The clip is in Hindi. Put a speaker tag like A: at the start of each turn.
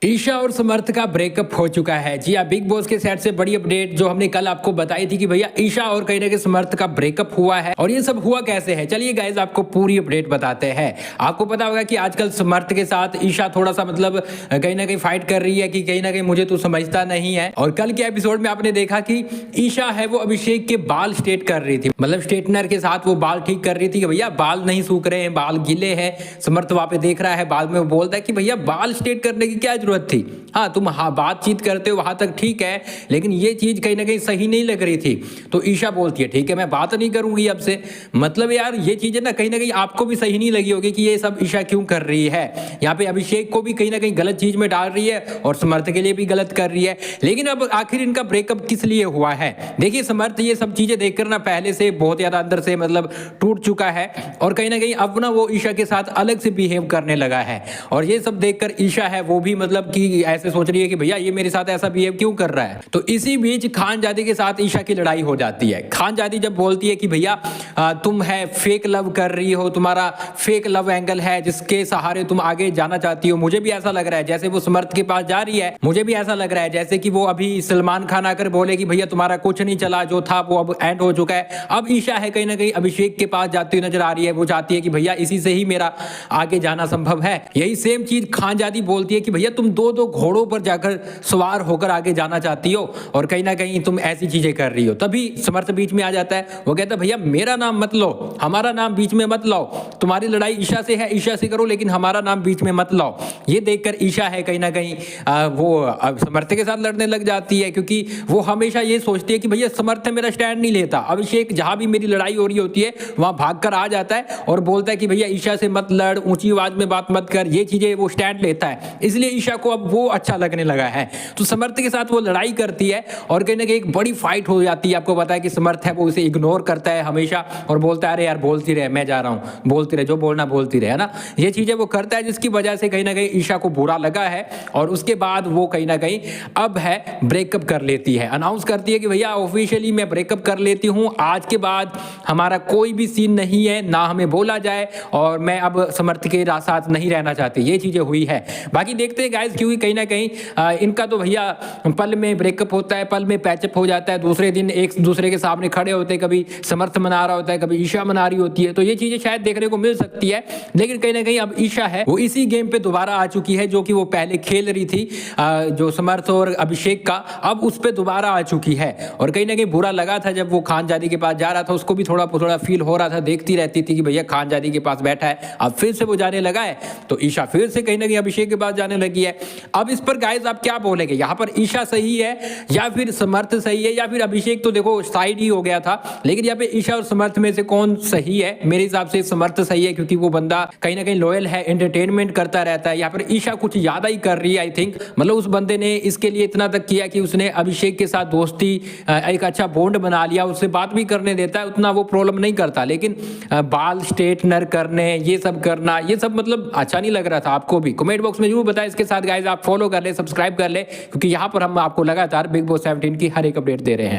A: ईशा और समर्थ का ब्रेकअप हो चुका है। जी हाँ, बिग बॉस के सेट से बड़ी अपडेट जो हमने कल आपको बताई थी कि भैया ईशा और कहीं ना कहीं समर्थ का ब्रेकअप हुआ है। और ये सब हुआ कैसे है, चलिए गाइस आपको पूरी अपडेट बताते हैं। आपको पता होगा कि आजकल समर्थ के साथ ईशा थोड़ा सा मतलब कहीं ना कहीं फाइट कर रही है कि कहीं ना कहीं मुझे तू समझता नहीं है। और कल के एपिसोड में आपने देखा कि ईशा है वो अभिषेक के बाल स्ट्रेट कर रही थी, मतलब स्ट्रेटनर के साथ वो बाल ठीक कर रही थी कि भैया बाल नहीं सूख रहे हैं, बाल गीले हैं। समर्थ वहां पे देख रहा है, बाद में वो बोलता है कि भैया बाल स्ट्रेट करने की क्या जरूरत थी। तुम बातचीत करते हो वहां तक ठीक है, लेकिन ये चीज कहीं ना कहीं सही नहीं लग रही थी। तो ईशा बोलती है ठीक है मैं बात नहीं करूंगी अब से। मतलब यार ये चीजें ना कहीं आपको भी सही नहीं लगी होगी कि ये सब ईशा क्यों कर रही है। यहाँ पे अभिषेक को भी कहीं ना कहीं गलत चीज में डाल रही है और समर्थ के लिए भी गलत कर रही है। लेकिन अब आखिर इनका ब्रेकअप किस लिए हुआ है, देखिए समर्थ ये सब चीजें देखकर ना पहले से बहुत ज्यादा अंदर से मतलब टूट चुका है और कहीं ना कहीं अब ना वो ईशा के साथ अलग से बिहेव करने लगा है। और ये सब देखकर ईशा है वो भी मतलब कि ऐसे सोच रही है कि भैया ये मेरे साथ ऐसा बिहेव क्यों कर रहा है। तो इसी बीच खानजादी के साथ ईशा की लड़ाई हो जाती है। खानजादी जब बोलती है कि भैया तुम है फेक लव कर रही हो, तुम्हारा फेक लव एंगल है जिसके सहारे तुम आगे जाना चाहती हो। मुझे भी ऐसा लग रहा है जैसे वो समर्थ के पास जा रही है, मुझे भी ऐसा लग रहा है जैसे कि वो अभी सलमान खान आकर बोले कि भैया तुम्हारा कुछ नहीं चला, जो था वो अब एंड हो चुका है। अब ईशा है कहीं ना कहीं अभिषेक के पास जाती हुई नजर आ रही है। वो चाहती है कि भैया इसी से ही मेरा आगे जाना संभव है। यही सेम चीज खानजादी बोलती है कि भैया तुम दो दो घोड़ों पर जाकर सवार होकर आगे जाना चाहती हो और कहीं ना कहीं तुम ऐसी चीजें कर रही हो। तभी समर्थ बीच में आ जाता है, वो कहता है भैया मेरा नाम मत लो, हमारा नाम बीच में मत लाओ। तुम्हारी लड़ाई ईशा से है, ईशा से करो, लेकिन हमारा नाम बीच में मत लाओ। ये देखकर ईशा है कहीं ना कहीं वो समर्थ के साथ लड़ने लग जाती है, क्योंकि वो हमेशा ये सोचती है कि भैया समर्थ मेरा स्टैंड नहीं लेता। अभिषेक जहां भी मेरी लड़ाई हो रही होती है वहां भागकर आ जाता है और बोलता है कि भैया ईशा से मत लड़, ऊंची आवाज में बात मत कर, ये चीजें वो स्टैंड लेता है। इसलिए ईशा को अब वो अच्छा लगने लगा है। तो समर्थ के साथ वो लड़ाई करती है और कहीं ना कहीं एक बड़ी फाइट हो जाती है। आपको पता है कि समर्थ है वो उसे इग्नोर करता है हमेशा और बोलता है अरे यार बोलती रहे, मैं जा रहा हूं, बोलती रहे, जो बोलना बोलती रहे, है ना। ये चीजें वो करता है जिसकी वजह से कहीं ना कहीं ईशा को बुरा लगा है। और उसके बाद वो कहीं ना कहीं अब है ब्रेकअप कर लेती है, अनाउंस करती है कि भैया ऑफिशियली मैं ब्रेकअप कर लेती हूं, आज के बाद हमारा कोई भी सीन नहीं है, ना हमें बोला जाए और मैं अब समर्थ के साथ नहीं रहना चाहती। ये चीजें हुई है। बाकी देखते हैं गाइस, क्योंकि कहीं ना कहीं इनका तो भैया पल में ब्रेकअप होता है, पल में पैचअप हो जाता है, दूसरे दिन एक दूसरे के सामने खड़े होते हैं, कभी समर्थ मना रहा होता है, कभी ईशा मना रही होती है। तो ये चीजें शायद देखने को मिल सकती है। लेकिन कहीं ना कहीं अब ईशा है वो इसी गेम पे दोबारा आ चुकी है जो कि वो पहले खेल रही थी, जो समर्थ और अभिषेक का, अब उस पर दोबारा आ चुकी है। और कहीं ना कहीं बुरा लगा था जब वो खानजादी के पास जा रहा था, उसको भी थोड़ा थोड़ा फील हो रहा था, देखती रहती थी कि भैया खानजादी के पास बैठा है, अब फिर से वो जाने लगा है। तो ईशा फिर से कहीं ना कहीं अभिषेक के पास जाने लगी है। अब इस पर गाइस आप क्या बोलेंगे, यहाँ पर ईशा सही है या फिर समर्थ सही है या फिर अभिषेक, तो देखो साइड ही हो गया था। लेकिन यहाँ पे ईशा और समर्थ में से कौन सही है, मेरे हिसाब से समर्थ सही है, क्योंकि वो बंदा कहीं ना कहीं लॉयल है, एंटरटेनमेंट करता रहता है। यहाँ पर ईशा कुछ ज्यादा ही कर रही है आई थिंक। मतलब उस बंदे ने इसके लिए इतना तक किया कि उसने अभिषेक के साथ दोस्ती, एक अच्छा बॉन्ड बना लिया, उससे बात भी करने देता है, उतना वो प्रॉब्लम नहीं करता। लेकिन बाल स्ट्रेटनर करने, ये सब करना, ये सब मतलब अच्छा नहीं लग रहा था। आपको भी कमेंट बॉक्स में जरूर बताएं। इसके साथ गाइस आप फॉलो कर ले, सब्सक्राइब कर ले, क्योंकि यहाँ पर हम आपको लगातार बिग बॉस 17 की हर एक अपडेट दे रहे हैं।